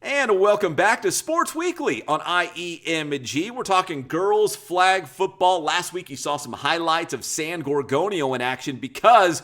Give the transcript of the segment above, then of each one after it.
And welcome back to Sports Weekly on IEMG. We're talking girls flag football. Last week you saw some highlights of San Gorgonio in action because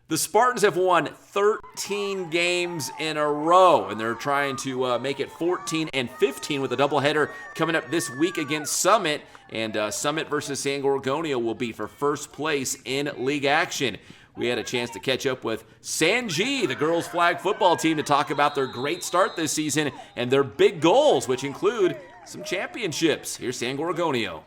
the Spartans have won 13 games in a row, and they're trying to make it 14 and 15 with a doubleheader coming up this week against Summit. And Summit versus San Gorgonio will be for first place in league action. We had a chance to catch up with San G, the girls flag football team, to talk about their great start this season and their big goals, which include some championships. Here's San Gorgonio.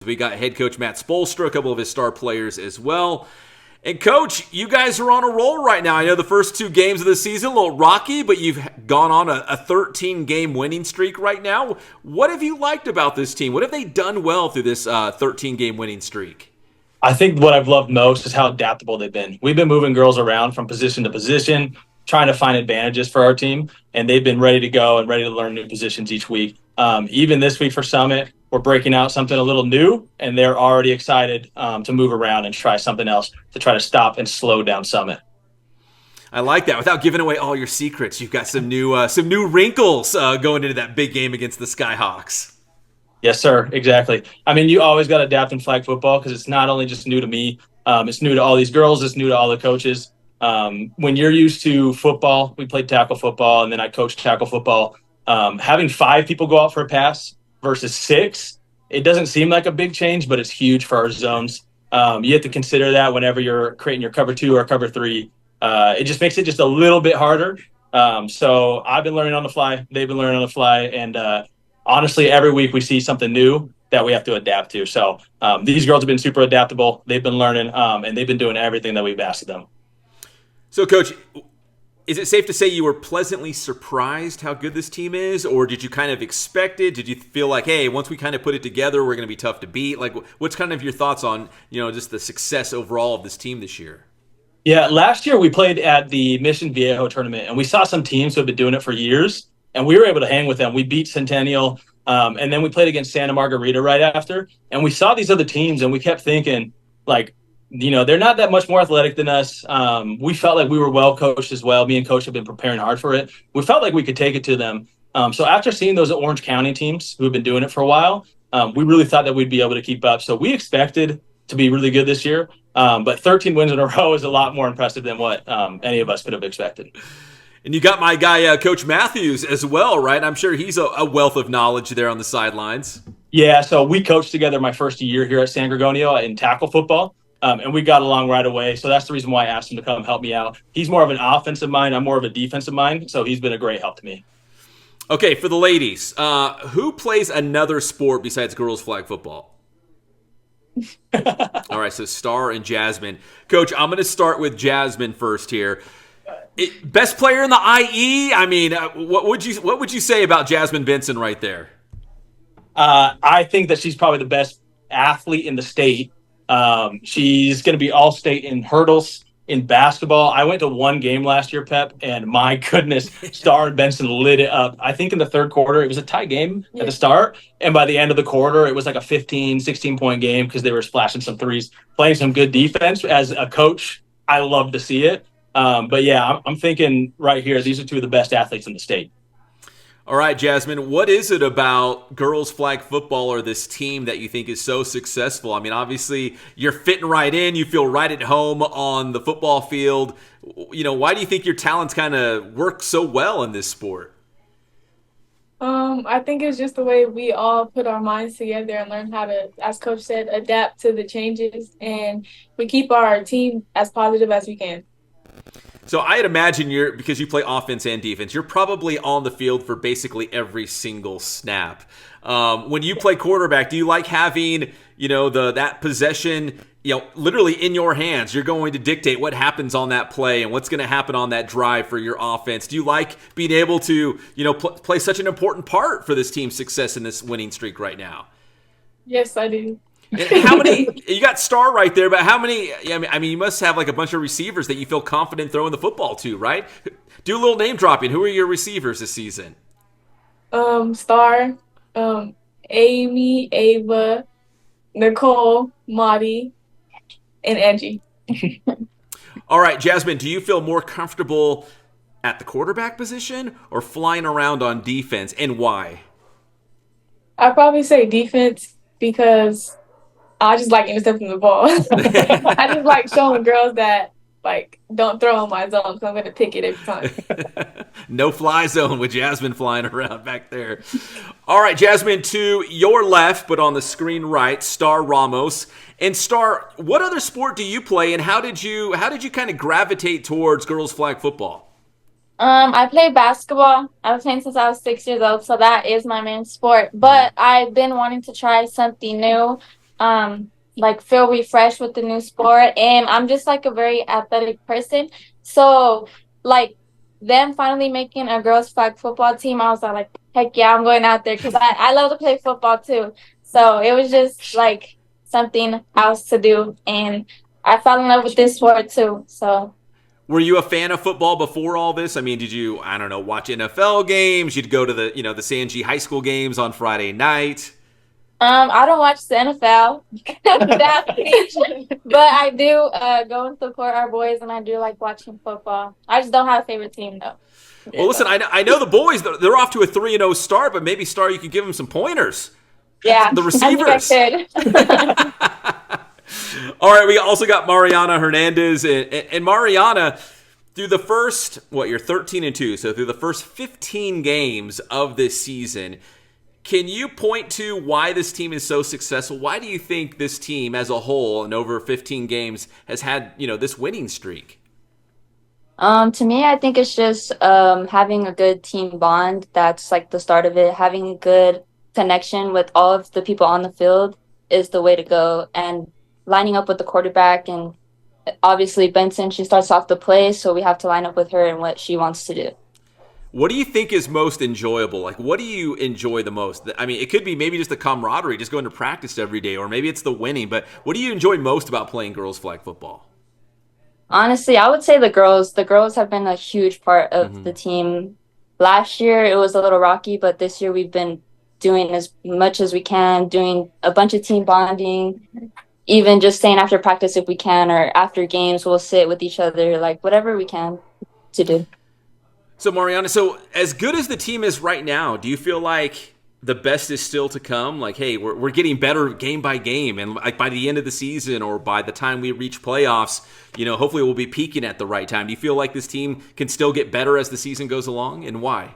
We got head coach Matt Spolstra, a couple of his star players as well. And coach, you guys are on a roll right now. I know the first two games of the season a little rocky, but you've gone on a 13-game winning streak right now. What have you liked about this team? What have they done well through this 13-game winning streak? I think what I've loved most is how adaptable they've been. We've been moving girls around from position to position, trying to find advantages for our team, and they've been ready to go and ready to learn new positions each week. Even this week for Summit, we're breaking out something a little new, and they're already excited to move around and try something else to try to stop and slow down Summit. I like that. Without giving away all your secrets, you've got some new wrinkles going into that big game against the Skyhawks. Yes, sir. Exactly. I mean, you always got to adapt in flag football because it's not only just new to me. It's new to all these girls. It's new to all the coaches. When you're used to football, we played tackle football, and then I coached tackle football. Having 5 people go out for a pass versus 6, it doesn't seem like a big change, but it's huge for our zones. You have to consider that whenever you're creating your cover 2 or cover 3. It just makes it just a little bit harder. So I've been learning on the fly. They've been learning on the fly. And honestly, every week we see something new that we have to adapt to. So these girls have been super adaptable. They've been learning, and they've been doing everything that we've asked of them. So, Coach, is it safe to say you were pleasantly surprised how good this team is, or did you kind of expect it? Did you feel like, hey, once we kind of put it together, we're going to be tough to beat? Like, what's kind of your thoughts on, just the success overall of this team this year? Yeah, last year we played at the Mission Viejo tournament, and we saw some teams who have been doing it for years. And we were able to hang with them. We beat Centennial, and then we played against Santa Margarita right after. And we saw these other teams, and we kept thinking, like, they're not that much more athletic than us. We felt like we were well coached as well. Me and Coach have been preparing hard for it. We felt like we could take it to them. So after seeing those Orange County teams who have been doing it for a while, we really thought that we'd be able to keep up. So we expected to be really good this year. But 13 wins in a row is a lot more impressive than what any of us could have expected. And you got my guy, Coach Matthews, as well, right? I'm sure he's a wealth of knowledge there on the sidelines. Yeah, so we coached together my first year here at San Gorgonio in tackle football, and we got along right away. So that's the reason why I asked him to come help me out. He's more of an offensive mind. I'm more of a defensive mind, so he's been a great help to me. Okay, for the ladies, who plays another sport besides girls flag football? All right, so Star and Jasmine. Coach, I'm going to start with Jasmine first here. Best player in the IE? I mean, what would you say about Jasmine Benson right there? I think that she's probably the best athlete in the state. She's going to be all state in hurdles, in basketball. I went to one game last year, Pep, and my goodness, Star and Benson lit it up. I think in the third quarter, it was a tie game at the start. And by the end of the quarter, it was like a 15, 16-point game because they were splashing some threes, playing some good defense. As a coach, I love to see it. But yeah, I'm thinking right here, these are 2 of the best athletes in the state. All right, Jasmine, what is it about girls flag football or this team that you think is so successful? I mean, obviously, you're fitting right in. You feel right at home on the football field. Why do you think your talents kind of work so well in this sport? I think it's just the way we all put our minds together and learn how to, as Coach said, adapt to the changes. And we keep our team as positive as we can. So I'd imagine because you play offense and defense, you're probably on the field for basically every single snap. When you play quarterback, do you like having, that possession, literally in your hands? You're going to dictate what happens on that play and what's going to happen on that drive for your offense. Do you like being able to, play such an important part for this team's success in this winning streak right now? Yes, I do. And how many, you got Star right there, but how many, I mean, you must have like a bunch of receivers that you feel confident throwing the football to, right? Do a little name dropping. Who are your receivers this season? Star, Amy, Ava, Nicole, Maddie, and Angie. All right, Jasmine, do you feel more comfortable at the quarterback position or flying around on defense, and why? I'd probably say defense because I just like intercepting the ball. I just like showing girls that like don't throw on my zone because I'm gonna pick it every time. No fly zone with Jasmine flying around back there. All right, Jasmine, to your left, but on the screen right, Star Ramos. And Star, what other sport do you play, and how did you kind of gravitate towards girls flag football? I play basketball. I've played since I was 6 years old, so that is my main sport. But I've been wanting to try something new, like feel refreshed with the new sport. And I'm just like a very athletic person. So like them finally making a girls flag football team, I was like, heck yeah, I'm going out there because I love to play football too. So it was just like something else to do. And I fell in love with this sport too. So were you a fan of football before all this? I mean, did you, I don't know, watch NFL games? You'd go to the Sanji high school games on Friday night? I don't watch the NFL, but I do go and support our boys, and I do like watching football. I just don't have a favorite team, though. Well, listen, I know the boys, they're off to a 3-0 start, but maybe, Star, you could give them some pointers. Yeah, the receivers. I think I could. All right, we also got Mariana Hernandez. And Mariana, through the first, you're 13-2, so through the first 15 games of this season, can you point to why this team is so successful? Why do you think this team as a whole in over 15 games has had, this winning streak? To me, I think it's just having a good team bond. That's like the start of it. Having a good connection with all of the people on the field is the way to go. And lining up with the quarterback, and obviously Benson, she starts off the play, so we have to line up with her and what she wants to do. What do you think is most enjoyable? Like, what do you enjoy the most? I mean, it could be maybe just the camaraderie, just going to practice every day, or maybe it's the winning, but what do you enjoy most about playing girls flag football? Honestly, I would say the girls. The girls have been a huge part of the team. Last year, it was a little rocky, but this year we've been doing as much as we can, doing a bunch of team bonding, even just staying after practice if we can, or after games, we'll sit with each other, like whatever we can to do. So, Mariana, as good as the team is right now, do you feel like the best is still to come? Like, hey, we're getting better game by game, and like by the end of the season or by the time we reach playoffs, hopefully we'll be peaking at the right time. Do you feel like this team can still get better as the season goes along, and why?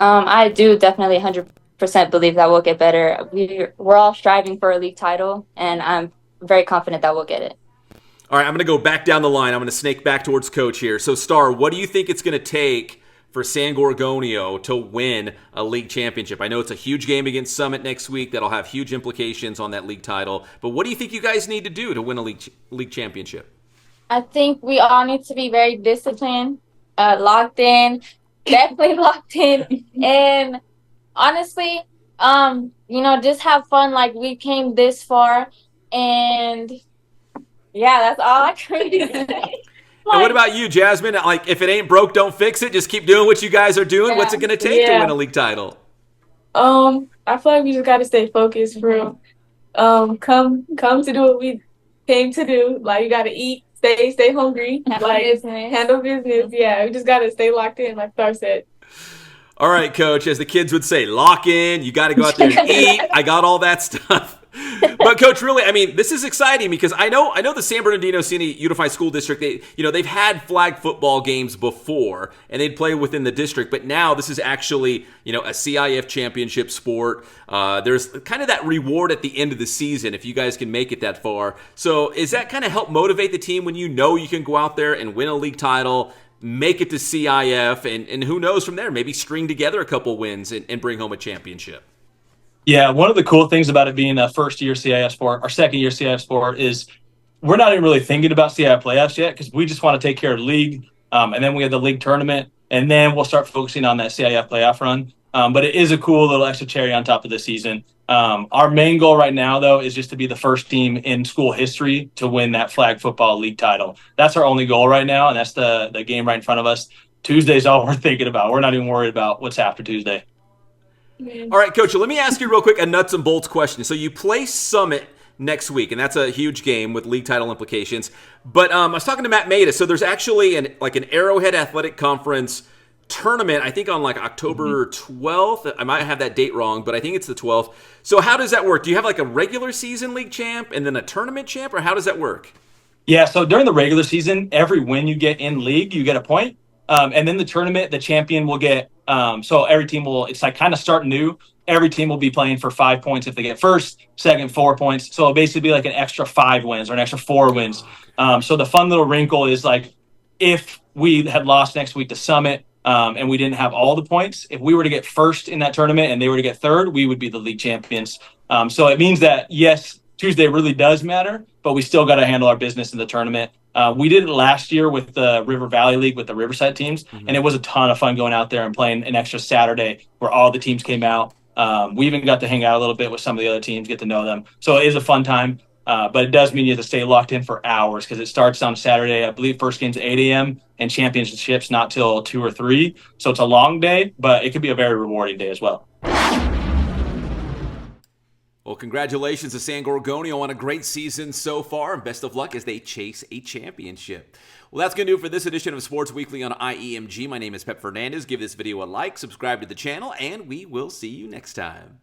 I do definitely 100% believe that we'll get better. We're all striving for a league title, and I'm very confident that we'll get it. All right, I'm going to go back down the line. I'm going to snake back towards Coach here. So, Star, what do you think it's going to take for San Gorgonio to win a league championship? I know it's a huge game against Summit next week that'll have huge implications on that league title. But what do you think you guys need to do to win a league championship? I think we all need to be very disciplined, locked in, definitely locked in. And honestly, just have fun. Like, we came this far, and yeah, that's all I can really say. And what about you, Jasmine? Like, if it ain't broke, don't fix it. Just keep doing what you guys are doing. Yeah. What's it going to take to win a league title? I feel like we just got to stay focused, for real. Come to do what we came to do. Like, you got to eat, stay hungry. Handle business. Yeah, we just got to stay locked in, like Star said. All right, Coach, as the kids would say, lock in. You got to go out there and eat. I got all that stuff. But Coach, really, I mean, this is exciting because I know the San Bernardino City Unified School District, they've had flag football games before and they'd play within the district, but now this is actually, a CIF championship sport. There's kind of that reward at the end of the season if you guys can make it that far. So is that kind of help motivate the team when you can go out there and win a league title, make it to CIF, and who knows from there, maybe string together a couple wins and bring home a championship? Yeah, one of the cool things about it being a first-year CIF sport, our second-year CIF sport, is we're not even really thinking about CIF playoffs yet because we just want to take care of the league, and then we have the league tournament, and then we'll start focusing on that CIF playoff run. But it is a cool little extra cherry on top of the season. Our main goal right now, though, is just to be the first team in school history to win that flag football league title. That's our only goal right now, and that's the game right in front of us. Tuesday's all we're thinking about. We're not even worried about what's after Tuesday. All right, Coach, let me ask you real quick a nuts and bolts question. So you play Summit next week, and that's a huge game with league title implications. But I was talking to Matt Maida, so there's actually an Arrowhead Athletic Conference tournament, I think on like October 12th. I might have that date wrong, but I think it's the 12th. So how does that work? Do you have like a regular season league champ and then a tournament champ, or how does that work? Yeah, so during the regular season, every win you get in league, you get a point. And then the tournament, the champion will get, so every team will, it's like kind of start new. Every team will be playing for 5 points if they get first, second, 4 points. So it'll basically be like an extra 5 wins or an extra 4 wins. So the fun little wrinkle is like, if we had lost next week to Summit and we didn't have all the points, if we were to get first in that tournament and they were to get third, we would be the league champions. So it means that, yes, Tuesday really does matter, but we still got to handle our business in the tournament. We did it last year with the River Valley League with the Riverside teams, and it was a ton of fun going out there and playing an extra Saturday where all the teams came out. We even got to hang out a little bit with some of the other teams, get to know them. So it is a fun time, but it does mean you have to stay locked in for hours because it starts on Saturday. I believe first game's at 8 a.m. and championships not till 2 or 3. So it's a long day, but it could be a very rewarding day as well. Well, congratulations to San Gorgonio on a great season so far, and best of luck as they chase a championship. Well, that's going to do it for this edition of Sports Weekly on IEMG. My name is Pep Fernandez. Give this video a like, subscribe to the channel, and we will see you next time.